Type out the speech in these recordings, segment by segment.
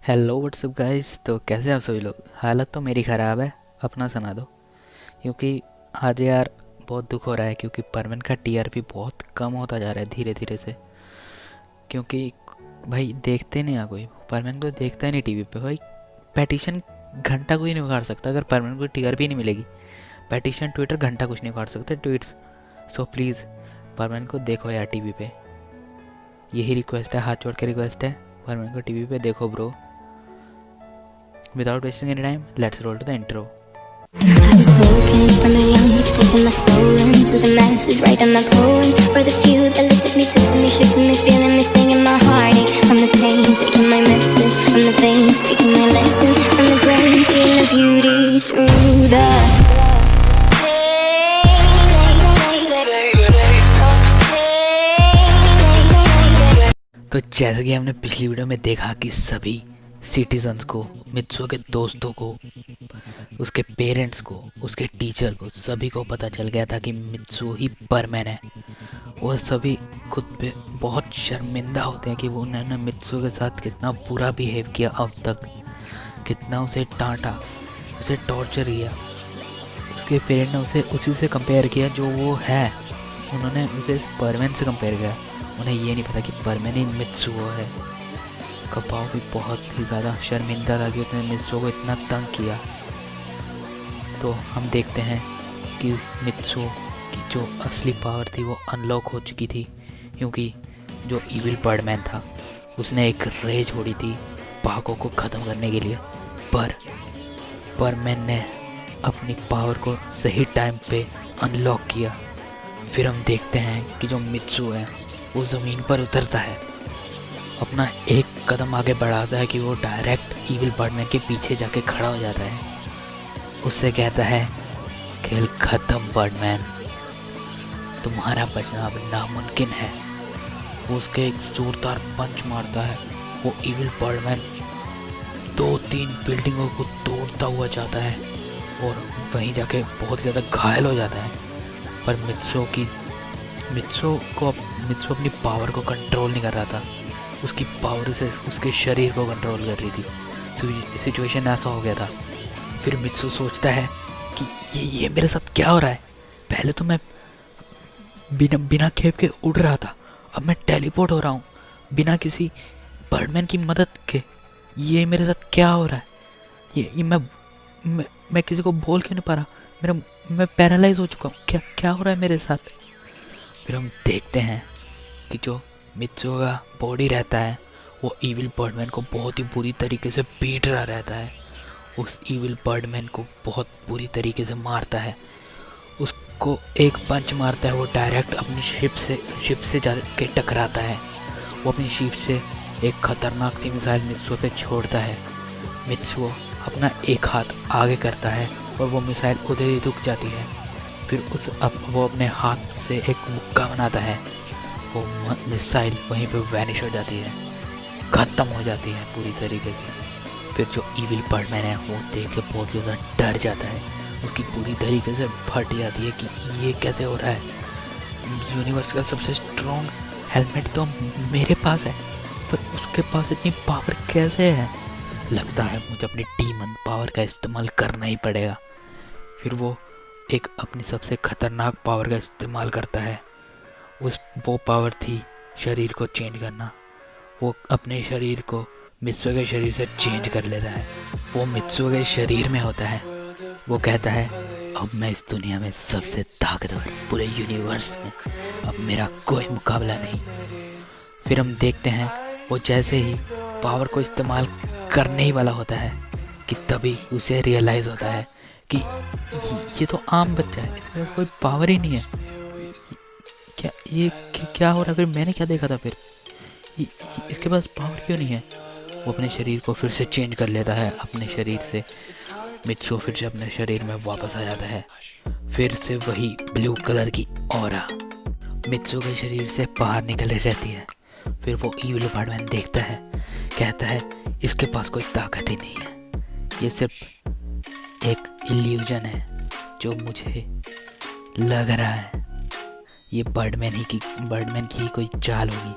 Hello what's up guys. तो कैसे आप सभी लोग? हालत तो मेरी ख़राब है, अपना सुना दो। क्योंकि आज यार बहुत दुख हो रहा है, क्योंकि परवन का टीआरपी बहुत कम होता जा रहा है धीरे धीरे से। क्योंकि भाई देखते नहीं है कोई, परवन को देखता ही नहीं टीवी पे भाई। पेटिशन घंटा कोई नहीं उखाड़ सकता अगर परवन को टीआरपी नहीं मिलेगी। पेटिशन ट्विटर घंटा कुछ नहीं उखाड़ सकते ट्वीट्स। सो प्लीज़ परवन को देखो यार टीवी पे, यही रिक्वेस्ट है, हाथ जोड़ के रिक्वेस्ट है। परवन को टीवी पे देखो bro. Without wasting any time, let's roll to the intro. I was broken from a young age, taking my soul into the masses, writing my poems for the few that looked at me, took to me, shook to me, feeling me, singing my heartache from the pain, taking my message from the veins, speaking my lesson from the brain, seeing the beauty through the तो जैसे कि हमने पिछली video में देखा कि सभी citizens को, मित्सुओ के दोस्तों को, उसके पेरेंट्स को, उसके टीचर को, सभी को पता चल गया था कि मित्सुओ ही परमैन है। वह सभी खुद पे बहुत शर्मिंदा होते हैं कि वो उन्होंने मित्सुओ के साथ कितना बुरा बिहेव किया अब तक, कितना उसे डांटा, उसे टॉर्चर किया। उसके पेरेंट ने उसे उसी से कंपेयर किया जो वो है, उन्होंने उसे परमैन से कंपेयर किया। उन्हें ये नहीं पता कि परमैन ही मित्सुओ है। कपाओ भी बहुत ही ज़्यादा शर्मिंदा था कि उसने मित्सुओ को इतना तंग किया। तो हम देखते हैं कि मित्सुओ की जो असली पावर थी वो अनलॉक हो चुकी थी, क्योंकि जो इविल बर्डमैन था उसने एक रे छोड़ी थी पाको को ख़त्म करने के लिए। पर परमैन ने अपनी पावर को सही टाइम पे अनलॉक किया। फिर हम देखते हैं कि जो मित्सुओ है वो ज़मीन पर उतरता है, अपना एक कदम आगे बढ़ाता है कि वो डायरेक्ट इविल बर्डमैन के पीछे जाके खड़ा हो जाता है। उससे कहता है, खेल खत्म बर्डमैन, तुम्हारा बचना अब नामुमकिन है। वो उसके एक जोरदार पंच मारता है। वो इविल बर्डमैन 2-3 बिल्डिंगों को तोड़ता हुआ जाता है और वहीं जाके बहुत ज़्यादा घायल हो जाता है। पर मित्सुओ मित्सुओ अपनी पावर को कंट्रोल नहीं कर रहा था, उसकी पावर से उसके शरीर को कंट्रोल कर रही थी। सिचुएशन ऐसा हो गया था। फिर मित्सुओ सोचता है कि ये मेरे साथ क्या हो रहा है। पहले तो मैं बिना खेप के उड़ रहा था, अब मैं टेलीपोर्ट हो रहा हूँ बिना किसी बर्डमैन की मदद के। ये मेरे साथ क्या हो रहा है? ये मैं किसी को बोल क्यों नहीं पा रहा? मैं पैरालाइज हो चुका हूँ। क्या हो रहा है मेरे साथ? फिर हम देखते हैं कि जो मित्सुओ का बॉडी रहता है वो इविल बर्डमैन को बहुत ही बुरी तरीके से पीट रहा रहता है। उस इविल बर्डमैन को बहुत बुरी तरीके से मारता है। उसको एक पंच मारता है, वो डायरेक्ट अपनी शिप से जाके टकराता है। वो अपनी शिप से एक खतरनाक सी मिसाइल मित्सुओ पे छोड़ता है। मित्सुओ अपना एक हाथ आगे करता है और वो मिसाइल उधर ही रुक जाती है। फिर वो अपने हाथ से एक मुक्का बनाता है। वो मिसाइल वहीं पे वैनिश हो जाती है, ख़त्म हो जाती है पूरी तरीके से। फिर जो इविल बर्डमैन है वो देख के बहुत ज़्यादा डर जाता है, उसकी पूरी तरीके से फट जाती है कि ये कैसे हो रहा है। यूनिवर्स का सबसे स्ट्रॉन्ग हेलमेट तो मेरे पास है, पर उसके पास इतनी पावर कैसे है? लगता है मुझे अपनी डीमन पावर का इस्तेमाल करना ही पड़ेगा। फिर वो एक अपनी सबसे खतरनाक पावर का इस्तेमाल करता है। वो पावर थी शरीर को चेंज करना। वो अपने शरीर को मित्सुओ के शरीर से चेंज कर लेता है। वो मित्सुओ के शरीर में होता है। वो कहता है, अब मैं इस दुनिया में सबसे ताकतवर, पूरे यूनिवर्स में अब मेरा कोई मुकाबला नहीं। फिर हम देखते हैं वो जैसे ही पावर को इस्तेमाल करने ही वाला होता है कि तभी उसे रियलाइज़ होता है कि ये तो आम बच्चा है, इसके पास कोई पावर ही नहीं है। क्या हो रहा है? फिर मैंने क्या देखा था? फिर इसके पास पावर क्यों नहीं है? वो अपने शरीर को फिर से चेंज कर लेता है। अपने शरीर से मित्सुओ फिर से अपने शरीर में वापस आ जाता है। फिर से वही ब्लू कलर की ऑरा मित्सुओ के शरीर से बाहर निकले रहती है। फिर वो इविल बर्डमैन देखता है, कहता है इसके पास कोई ताकत ही नहीं है, ये सिर्फ एक इल्यूजन है जो मुझे लग रहा है। ये बर्डमैन की ही कोई चाल होगी।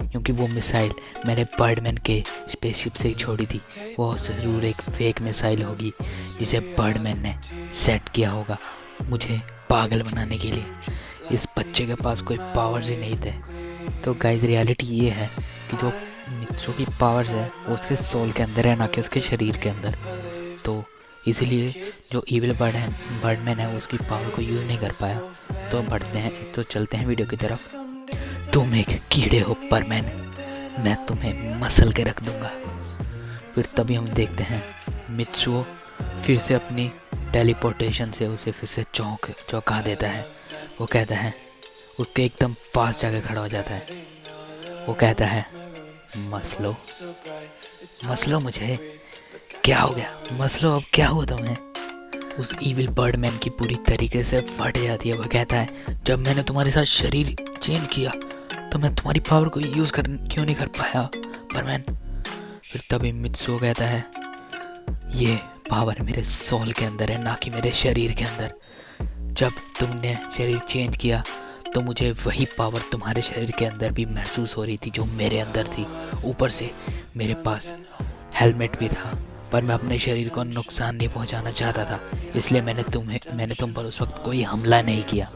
क्योंकि वो मिसाइल मैंने बर्डमैन के स्पेसशिप से ही छोड़ी थी। वो ज़रूर एक फेक मिसाइल होगी जिसे बर्डमैन ने सेट किया होगा मुझे पागल बनाने के लिए। इस बच्चे के पास कोई पावर्स ही नहीं थे। तो गाइस रियलिटी ये है कि जो मित्सो की पावर्स है वो उसके सोल के अंदर है, ना कि उसके शरीर के अंदर। तो इसीलिए जो इविल बर्डमैन है वो उसकी पावर को यूज़ नहीं कर पाया। तो बढ़ते हैं, तो चलते हैं वीडियो की तरफ। तुम एक कीड़े हो परमैन, मैं तुम्हें मसल के रख दूंगा। फिर तभी हम देखते हैं मित्सुओ फिर से अपनी टेलीपोर्टेशन से उसे फिर से चौंका देता है। वो कहता है, उसके एकदम पास जाके खड़ा हो जाता है। वो कहता है, मसलो मसलो मुझे, क्या हो गया मसलो, अब क्या हुआ तुम्हें? उस इविल बर्डमैन की पूरी तरीके से फट जाती है। वो कहता है, जब मैंने तुम्हारे साथ शरीर चेंज किया तो मैं तुम्हारी पावर को यूज़ क्यों नहीं कर पाया बर्डमैन? फिर तभी मित्सुओ कहता है, ये पावर मेरे सोल के अंदर है, ना कि मेरे शरीर के अंदर। जब तुमने शरीर चेंज किया तो मुझे वही पावर तुम्हारे शरीर के अंदर भी महसूस हो रही थी जो मेरे अंदर थी। ऊपर से मेरे पास हेलमेट भी था, पर मैं अपने शरीर को नुकसान नहीं पहुंचाना चाहता था, इसलिए मैंने तुम पर उस वक्त कोई हमला नहीं किया।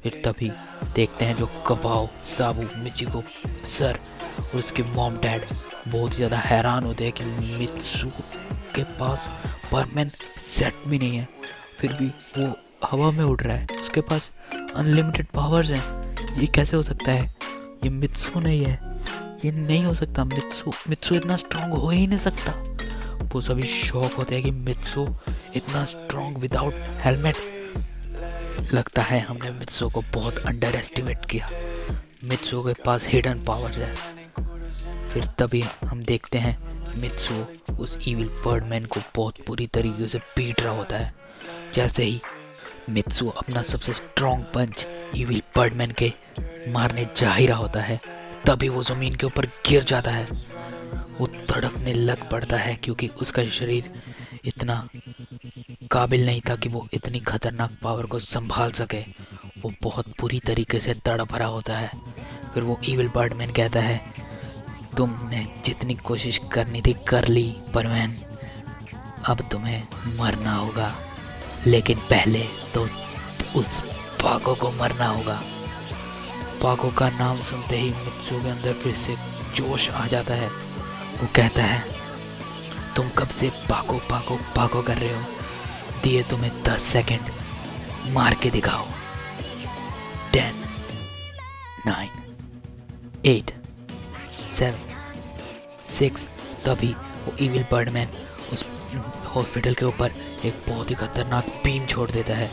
फिर तभी देखते हैं जो कबाओ, साबू, मिचिको सर और उसके मॉम डैड बहुत ही ज़्यादा हैरान होते हैं कि मित्सु के पास परमैन सेट भी नहीं है, फिर भी वो हवा में उड़ रहा है, उसके पास अनलिमिटेड पावर्स हैं। ये कैसे हो सकता है? ये मित्सु नहीं है, ये नहीं हो सकता। मित्सु इतना स्ट्रांग हो ही नहीं सकता। वो सभी शॉक होते हैं कि मित्सु इतना स्ट्रांग विदाउट हेलमेट। लगता है हमने मित्सु को बहुत अंडर एस्टिमेट किया। मित्सु के पास हिडन पावर्स है। फिर तभी हम देखते हैं मित्सु उस इविल बर्डमैन को बहुत बुरी तरीके से पीट रहा होता है। जैसे ही मित्सु अपना सबसे स्ट्रॉन्ग पंच इविल बर्डमैन के मारने जा ही रहा होता है, तभी वो ज़मीन के ऊपर गिर जाता है। वो तड़पने लग पड़ता है क्योंकि उसका शरीर इतना काबिल नहीं था कि वो इतनी खतरनाक पावर को संभाल सके। वो बहुत बुरी तरीके से तड़प रहा होता है। फिर वो इविल बर्डमैन कहता है, तुमने जितनी कोशिश करनी थी कर ली बर्डमैन, अब तुम्हें मरना होगा, लेकिन पहले तो उस पाको को मरना होगा। पाको का नाम सुनते ही मित्सु के अंदर फिर से जोश आ जाता है। वो कहता है, तुम कब से पाको पाको पाको कर रहे हो? दिए तुम्हें 10 सेकंड, मार के दिखाओ। 10 9 8 7 6। तभी वो इविल बर्डमैन उस हॉस्पिटल के ऊपर एक बहुत ही खतरनाक बीम छोड़ देता है।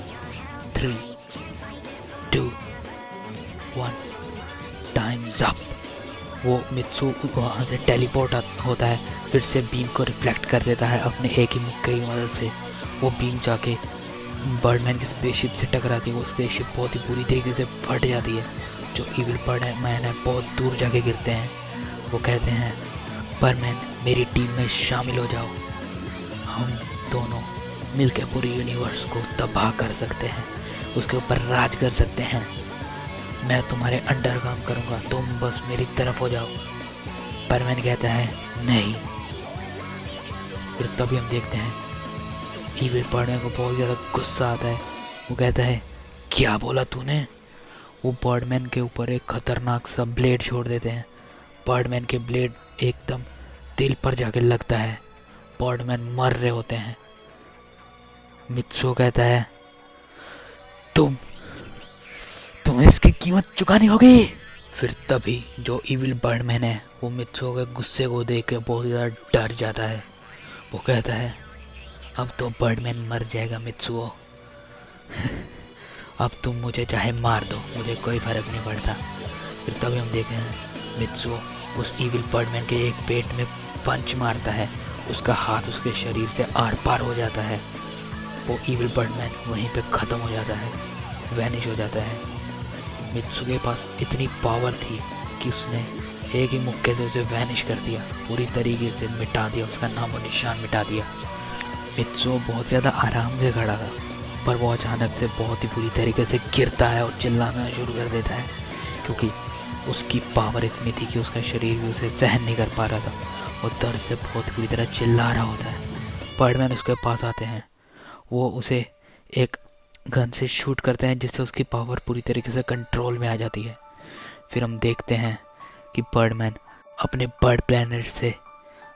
3 2 1 टाइम्स अप। वो मित्सु वहाँ से टेलीपोर्ट होता है, फिर से बीम को रिफ्लेक्ट कर देता है अपने एक ही मुक्के की मदद से। वो बीम जाके बर्डमैन की स्पेसशिप से टकराती है। वो स्पेसशिप बहुत ही बुरी तरीके से फट जाती है। जो इविल बर्डमैन है बहुत दूर जाके गिरते हैं। वो कहते हैं, बर्डमैन मेरी टीम में शामिल हो जाओ, हम दोनों मिलकर पूरे यूनिवर्स को तबाह कर सकते हैं, उसके ऊपर राज कर सकते हैं। मैं तुम्हारे अंडर काम करूंगा, तुम बस मेरी तरफ हो जाओ। बर्डमैन कहता है, नहीं। फिर तभी हम देखते हैं इविल बर्डमैन को बहुत ज़्यादा गुस्सा आता है। वो कहता है, क्या बोला तूने? वो बर्डमैन के ऊपर एक खतरनाक सा ब्लेड छोड़ देते हैं। बर्डमैन के ब्लेड एकदम दिल पर जाके लगता है। बर्डमैन मर रहे होते हैं। मित्सु कहता है, तुम्हें इसकी कीमत चुकानी होगी। फिर तभी जो इविल बर्डमैन है वो मित्सु के गुस्से को देख के बहुत ज़्यादा डर जाता है। वो कहता है, अब तो बर्डमैन मर जाएगा मित्सुओ। अब तुम मुझे चाहे मार दो, मुझे कोई फर्क नहीं पड़ता। फिर तभी हम देखें मित्सुओ उस इविल बर्डमैन के एक पेट में पंच मारता है। उसका हाथ उसके शरीर से आर पार हो जाता है। वो इविल बर्डमैन वहीं पे ख़त्म हो जाता है, वैनिश हो जाता है। मित्सु के पास इतनी पावर थी कि उसने एक ही मुक्के से उसे वैनिश कर दिया, पूरी तरीके से मिटा दिया, उसका नामो निशान मिटा दिया। मित्सु बहुत ज़्यादा आराम से खड़ा था, पर वो अचानक से बहुत ही बुरी तरीके से गिरता है और चिल्लाना शुरू कर देता है, क्योंकि उसकी पावर इतनी थी कि उसका शरीर भी उसे सहन नहीं कर पा रहा था और दर्द से बहुत बुरी तरह चिल्ला रहा होता है। बर्डमैन उसके पास आते हैं, वो उसे एक गन से शूट करते हैं जिससे उसकी पावर पूरी तरीके से कंट्रोल में आ जाती है। फिर हम देखते हैं कि बर्डमैन अपने बर्ड प्लैनेट से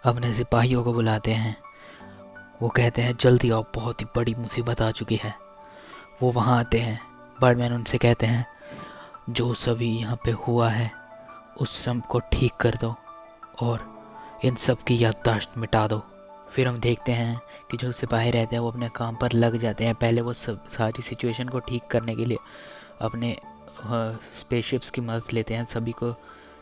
अपने सिपाहियों को बुलाते हैं। वो कहते हैं जल्दी आओ, बहुत ही बड़ी मुसीबत आ चुकी है। वो वहाँ आते हैं। बर्डमैन उनसे कहते हैं जो सभी यहाँ पे हुआ है उस सब को ठीक कर दो और इन सब की याददाश्त मिटा दो। फिर हम देखते हैं कि जो सिपाही रहते हैं वो अपने काम पर लग जाते हैं। पहले वो सब सारी सिचुएशन को ठीक करने के लिए अपने स्पेसशिप्स की मदद लेते हैं, सभी को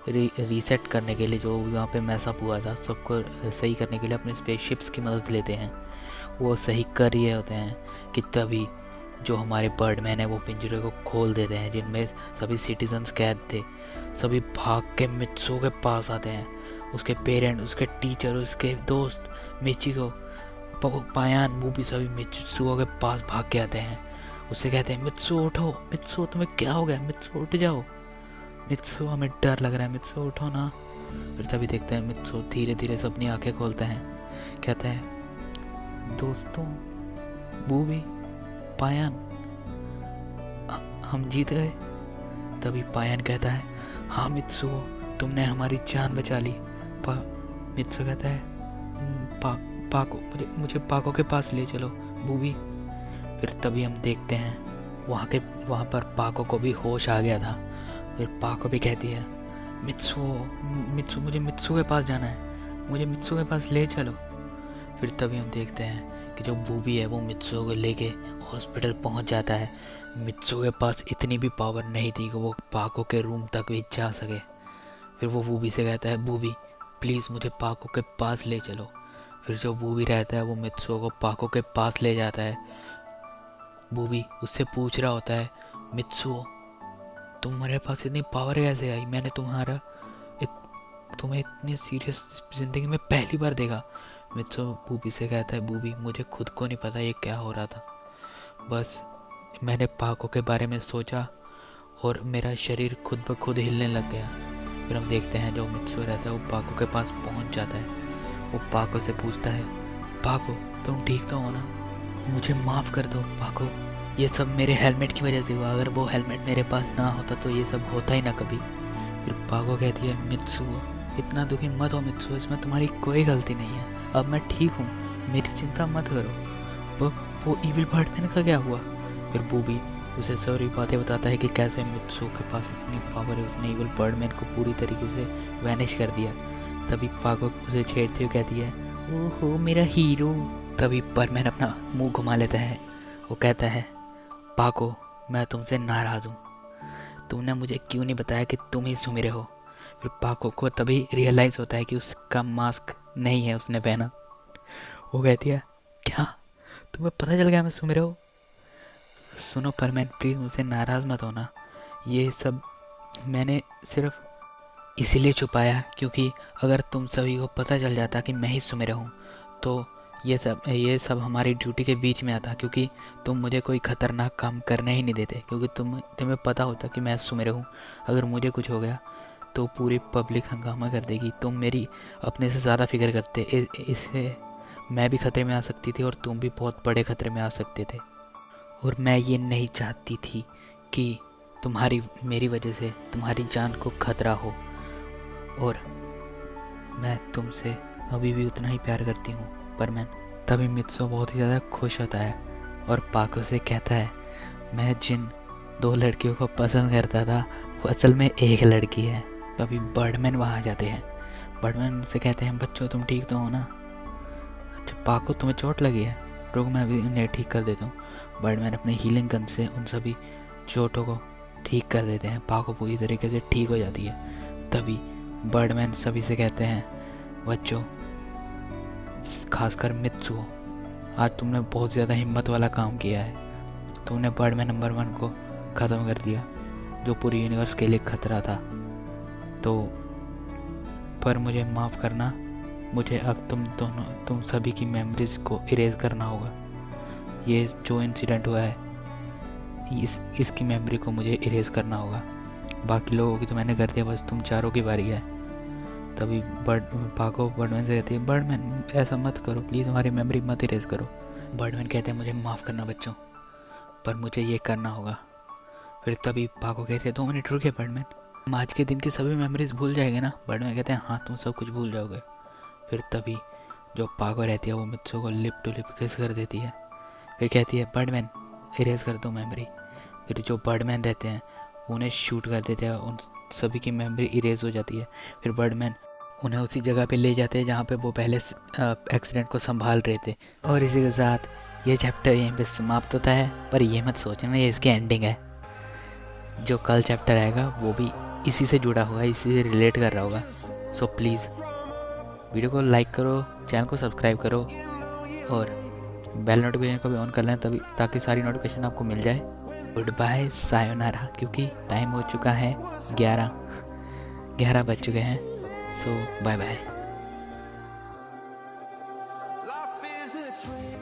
रीसेट करने के लिए, जो यहाँ पे मैसअप हुआ था सबको सही करने के लिए अपने स्पेसशिप्स की मदद लेते हैं। वो सही कर रहे होते हैं कि तभी जो हमारे बर्डमैन है वो पिंजरे को खोल देते हैं जिनमें सभी सिटीजन्स कैद थे। सभी भाग के मित्सुओ के पास आते हैं, उसके पेरेंट, उसके टीचर, उसके दोस्त मिचिको, पायान, वो भी सभी मित्सुओ के पास भाग के आते हैं। उससे कहते हैं मित्सुओ उठो, मित्सुओ तुम्हें क्या हो गया, मित्सुओ उठ जाओ, मित्सुओ हमें डर लग रहा है, मित्सुओ उठो ना। फिर तभी देखते हैं मित्सुओ धीरे धीरे से अपनी आंखें खोलते हैं, कहते हैं दोस्तों, बूबी, पायान, हम जीत गए। तभी पायान कहता है हाँ मित्सुओ, तुमने हमारी जान बचा ली। मित्सुओ कहता है पाको, मुझे पाको के पास ले चलो बूबी। फिर तभी हम देखते हैं वहाँ पर पाको को भी होश आ गया था। फिर पाको भी कहती है मित्सुओ मुझे मित्सुओ के पास जाना है, मुझे मित्सुओ के पास ले चलो। फिर तभी हम देखते हैं कि जो बूबी है वो मित्सुओ को लेके हॉस्पिटल पहुंच जाता है। मित्सुओ के पास इतनी भी पावर नहीं थी कि वो पाको के रूम तक भी जा सके। फिर वो बूबी से कहता है बूबी प्लीज़ मुझे पाको के पास ले चलो। फिर जो बूबी रहता है वो मित्सुओ को पाको के पास ले जाता है। बूबी उससे पूछ रहा होता है मित्सुओ तुम्हारे पास इतनी पावर कैसे आई, मैंने तुम्हें इतनी सीरियस जिंदगी में पहली बार देखा। मित्सुओ बूबी से कहता है बूबी मुझे खुद को नहीं पता ये क्या हो रहा था, बस मैंने पाको के बारे में सोचा और मेरा शरीर खुद ब खुद हिलने लग गया। फिर हम देखते हैं जो मित्सुओ रहता है वो पाको के पास पहुंच जाता है। वो पाको से पूछता है पाको तुम ठीक तो हो ना, मुझे माफ़ कर दो पाको, ये सब मेरे हेलमेट की वजह से हुआ, अगर वो हेलमेट मेरे पास ना होता तो ये सब होता ही ना कभी। फिर पाको कहती है मित्सुओ इतना दुखी मत हो मित्सुओ, इसमें तुम्हारी कोई गलती नहीं है, अब मैं ठीक हूँ, मेरी चिंता मत करो। वो इविल बर्डमैन का क्या हुआ? फिर बूबी उसे सारी बातें बताता है कि कैसे मित्सुओ के पास इतनी पावर है, उसने इविल बर्डमैन को पूरी तरीके से वैनिश कर दिया। तभी पाको उसे छेड़ते हुए कहती है ओहो मेरा हीरो। तभी बर्डमैन अपना मुंह घुमा लेता है। वो कहता है पाको मैं तुमसे नाराज़ हूँ, तुमने मुझे क्यों नहीं बताया कि तुम ही सुमिरे हो। फिर पाको को तभी रियलाइज़ होता है कि उसका मास्क नहीं है उसने पहना। वो कहती है क्या तुम्हें पता चल गया मैं सुमिरे हो? सुनो परमैन प्लीज़ मुझसे नाराज़ मत होना, ये सब मैंने सिर्फ इसीलिए छुपाया क्योंकि अगर तुम सभी को पता चल जाता कि मैं ही सुमिरे हूँ तो ये सब हमारी ड्यूटी के बीच में आता, क्योंकि तुम मुझे कोई खतरनाक काम करने ही नहीं देते, क्योंकि तुम्हें पता होता कि मैं सुमिरे हूँ, अगर मुझे कुछ हो गया तो पूरी पब्लिक हंगामा कर देगी, तुम मेरी अपने से ज़्यादा फिक्र करते, इससे मैं भी खतरे में आ सकती थी और तुम भी बहुत बड़े खतरे में आ सकते थे। और मैं ये नहीं चाहती थी कि मेरी वजह से तुम्हारी जान को खतरा हो, और मैं तुमसे अभी भी उतना ही प्यार करती हूँ परमैन। तभी मित्सुओ बहुत ही ज़्यादा खुश होता है और पाको से कहता है मैं जिन 2 लड़कियों को पसंद करता था वो असल में एक लड़की है। तभी बर्डमैन वहाँ जाते हैं। बर्डमैन उनसे कहते हैं बच्चों तुम ठीक तो हो ना? अच्छा पाको तुम्हें चोट लगी है, रुक मैं अभी उन्हें ठीक कर देता हूँ। बर्डमैन अपने हीलिंग गन से उन सभी चोटों को ठीक कर देते हैं। पाको पूरी तरीके से ठीक हो जाती है। तभी बर्डमैन सभी से कहते हैं बच्चों खासकर मित्सुओ आज तुमने बहुत ज़्यादा हिम्मत वाला काम किया है, तुमने बर्डमैन नंबर 1 को ख़त्म कर दिया जो पूरी यूनिवर्स के लिए खतरा था। तो पर मुझे माफ़ करना, मुझे अब तुम सभी की मेमोरीज को इरेज करना होगा। ये जो इंसिडेंट हुआ है इसकी मेमोरी को मुझे इरेज करना होगा। बाकी लोगों की तो मैंने कर दिया, बस तुम चारों की बारी है। तभी पाको बर्डमैन से कहती है, बर्डमैन ऐसा मत करो प्लीज़, हमारी मेमोरी मत इरेज करो। बर्डमैन कहते हैं, मुझे माफ़ करना बच्चों, पर मुझे ये करना होगा। फिर तभी पाको कहते हैं, 2 मिनट रुके बर्डमैन, हम आज के दिन की सभी मेमोरीज भूल जाएंगे ना। बर्डमैन कहते हैं, हाँ तुम सब कुछ भूल जाओगे। फिर तभी जो पाको रहती है वो मित्सु को लिप टू लिप किस कर देती है। फिर कहती है, बर्डमैन इरेज कर दो मेमोरी। फिर जो बर्डमैन रहते हैं उन्हें शूट कर देते हैं, उन सभी की मेमोरी इरेज हो जाती है। फिर बर्डमैन उन्हें उसी जगह पे ले जाते हैं जहाँ पे वो पहले एक्सीडेंट को संभाल रहे थे। और इसी के साथ ये चैप्टर यहीं पे समाप्त होता है। पर ये मत सोचना ये इसकी एंडिंग है, जो कल चैप्टर आएगा वो भी इसी से जुड़ा होगा, इसी से रिलेट कर रहा होगा। सो प्लीज़ वीडियो को लाइक करो, चैनल को सब्सक्राइब करो और बेल नोटिफिकेशन को भी ऑन कर लें तभी, ताकि सारी नोटिफिकेशन आपको मिल जाए। गुड बाय, सायोनारा, क्योंकि टाइम हो चुका है 11 बज चुके हैं। So bye bye. Life is a dream.